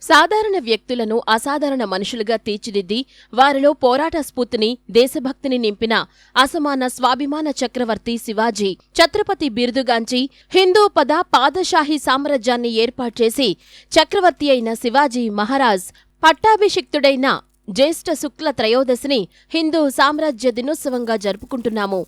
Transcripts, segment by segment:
సాధారణ వ్యక్తులను అసాధారణ మనుషులుగా తీర్చిదిద్ది వారిలో పోరాట స్ఫూర్తిని, దేశభక్తిని నింపిన అసమాన స్వాభిమాన చక్రవర్తి శివాజీ ఛత్రపతి బిరుదుగాంచి హిందూ పాదషాహీ సామ్రాజ్యాన్ని ఏర్పాటుచేసి చక్రవర్తి అయిన శివాజీ మహారాజ్ పట్టాభిషిక్తుడైన జ్యేష్ఠ శుక్ల త్రయోదశిని హిందూ సామ్రాజ్య దినోత్సవంగా జరుపుకుంటున్నాము.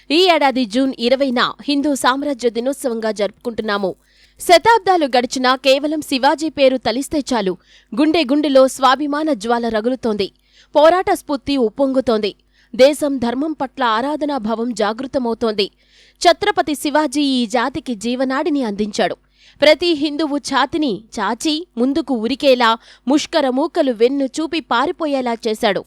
ఈ ఏడాది జూన్ 20న హిందూ సామ్రాజ్య దినోత్సవంగా జరుపుకుంటున్నాము. శతాబ్దాలు గడిచినా కేవలం శివాజీ పేరు తలిస్తే చాలు గుండెలో స్వాభిమాన జ్వాల రగులుతోంది. పోరాట స్ఫూర్తి ఉప్పొంగుతోంది. దేశం ధర్మం పట్ల ఆరాధనాభావం జాగృతమవుతోంది. ఛత్రపతి శివాజీ ఈ జాతికి జీవనాడిని అందించాడు. ప్రతి హిందువు ఛాతిని చాచి ముందుకు ఉరికేలా, ముష్కరమూకలు వెన్ను చూపి పారిపోయేలా చేశాడు.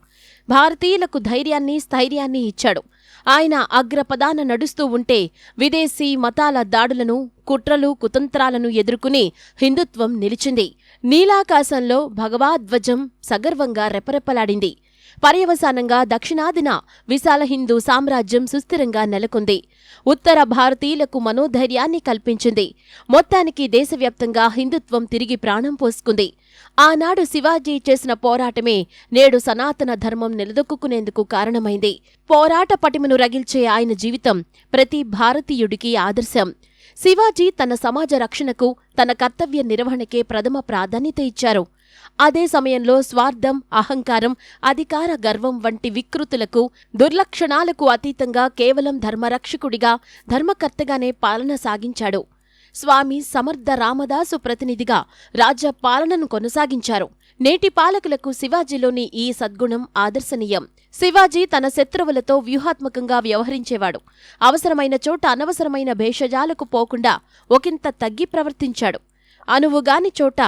భారతీయులకు ధైర్యాన్ని, స్థైర్యాన్ని ఇచ్చాడు. ఆయన అగ్రపదాన నడుస్తూ ఉంటే విదేశీ మతాల దాడులను, కుట్రలు, కుతంత్రాలను ఎదుర్కొని హిందుత్వం నిలిచింది. నీలాకాశంలో భగవాధ్వజం సగర్వంగా రెపరెపలాడింది. పర్యవసానంగా దక్షిణాదిన విశాల హిందూ సామ్రాజ్యం సుస్థిరంగా నెలకొంది. ఉత్తర భారతీయులకు మనోధైర్యాన్ని కల్పించింది. మొత్తానికి దేశవ్యాప్తంగా హిందుత్వం తిరిగి ప్రాణం పోసుకుంది. ఆనాడు శివాజీ చేసిన పోరాటమే నేడు సనాతన ధర్మం నిలదొక్కునేందుకు కారణమైంది. పోరాట పటిమను రగిల్చే ఆయన జీవితం ప్రతి భారతీయుడికి ఆదర్శం. శివాజీ తన సమాజ రక్షణకు, తన కర్తవ్య నిర్వహణకే ప్రథమ ప్రాధాన్యత ఇచ్చారు. అదే సమయంలో స్వార్థం, అహంకారం, అధికార గర్వం వంటి వికృతులకు, దుర్లక్షణాలకు అతీతంగా కేవలం ధర్మరక్షకుడిగా, ధర్మకర్తగానే పాలన సాగించాడు. స్వామి సమర్థ రామదాసు ప్రతినిధిగా రాజ్య పాలనను కొనసాగించారు. నేటి పాలకులకు శివాజీలోని ఈ సద్గుణం ఆదర్శనీయం. శివాజీ తన శత్రువులతో వ్యూహాత్మకంగా వ్యవహరించేవాడు. అవసరమైన చోట అనవసరమైన భేషజాలకు పోకుండా ఒకంత తగ్గి ప్రవర్తించాడు. అనువుగాని చోట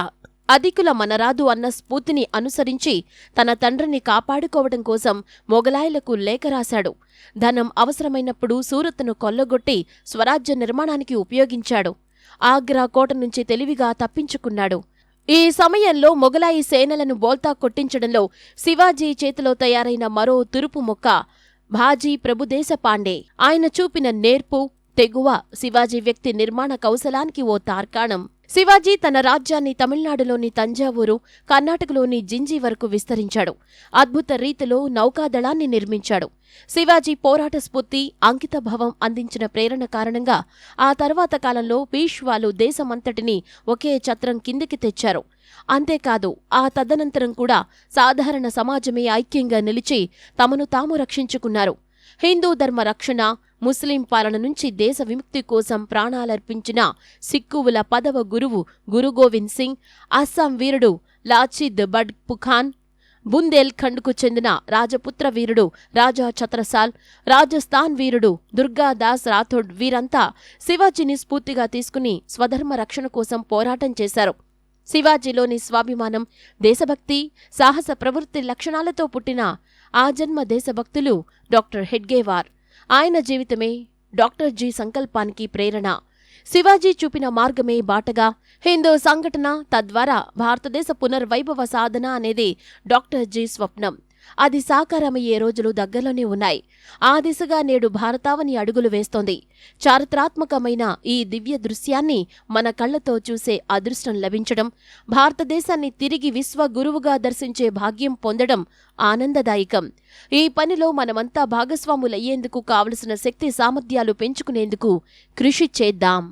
అధికుల మనరాదు అన్న స్ఫూర్తిని అనుసరించి తన తండ్రిని కాపాడుకోవడం కోసం మొగలాయులకు లేఖ రాశాడు. ధనం అవసరమైనప్పుడు సూరత్ను కొల్లగొట్టి స్వరాజ్య నిర్మాణానికి ఉపయోగించాడు. ఆగ్రా కోట నుంచి తెలివిగా తప్పించుకున్నాడు. ఈ సమయంలో మొగలాయి సేనలను బోల్తా కొట్టించడంలో శివాజీ చేతిలో తయారైన మరో తురుపు మొక్క భాజీ ప్రభుదేశ పాండే. ఆయన చూపిన నేర్పు, తెగువ శివాజీ వ్యక్తి నిర్మాణ కౌశలానికి ఓ తార్కాణం. శివాజీ తన రాజ్యాన్ని తమిళనాడులోని తంజావూరు, కర్ణాటకలోని జింజీ వరకు విస్తరించాడు. అద్భుత రీతిలో నౌకాదళాన్ని నిర్మించాడు. శివాజీ పోరాట స్ఫూర్తి, అంకితభావం అందించిన ప్రేరణ కారణంగా ఆ తర్వాత కాలంలో పీష్వాలు దేశమంతటినీ ఒకే ఛత్రం కిందికి తెచ్చారు. అంతేకాదు ఆ తదనంతరం కూడా సాధారణ సమాజమే ఐక్యంగా నిలిచి తమను తాము రక్షించుకున్నారు. హిందూ ధర్మ రక్షణ, ముస్లిం పాలన నుంచి దేశ విముక్తి కోసం ప్రాణాలర్పించిన సిక్కువుల పదవ గురువు గురు గోవింద్ సింగ్, అస్సాం వీరుడు లాచిద్ బర్ఫుఖాన్, బుందేల్ ఖండ్కు చెందిన రాజపుత్ర వీరుడు రాజా ఛత్రసాల్, రాజస్థాన్ వీరుడు దుర్గాదాస్ రాథోడ్ వీరంతా శివాజీని స్ఫూర్తిగా తీసుకుని స్వధర్మ రక్షణ కోసం పోరాటం చేశారు. శివాజీలోని స్వాభిమానం, దేశభక్తి, సాహస ప్రవృత్తి లక్షణాలతో పుట్టిన ఆజన్మ దేశభక్తులు డాక్టర్ హెడ్గేవార్. ఆయన జీవితమే డాక్టర్ జీ సంకల్పానికి ప్రేరణ. శివాజీ చూపిన మార్గమే బాటగా హిందూ సంఘటన, తద్వారా భారతదేశ పునర్వైభవ సాధన అనేది డాక్టర్ జీ స్వప్నం. అది సాకారమయ్యే రోజులు దగ్గరలోనే ఉన్నాయి. ఆ దిశగా నేడు భారతావని అడుగులు వేస్తోంది. చారిత్రాత్మకమైన ఈ దివ్య దృశ్యాన్ని మన కళ్లతో చూసే అదృష్టం లభించడం, భారతదేశాన్ని తిరిగి విశ్వ గురువుగా దర్శించే భాగ్యం పొందడం ఆనందదాయకం. ఈ పనిలో మనమంతా భాగస్వాములయ్యేందుకు కావలసిన శక్తి సామర్థ్యాలు పెంచుకునేందుకు కృషి చేద్దాం.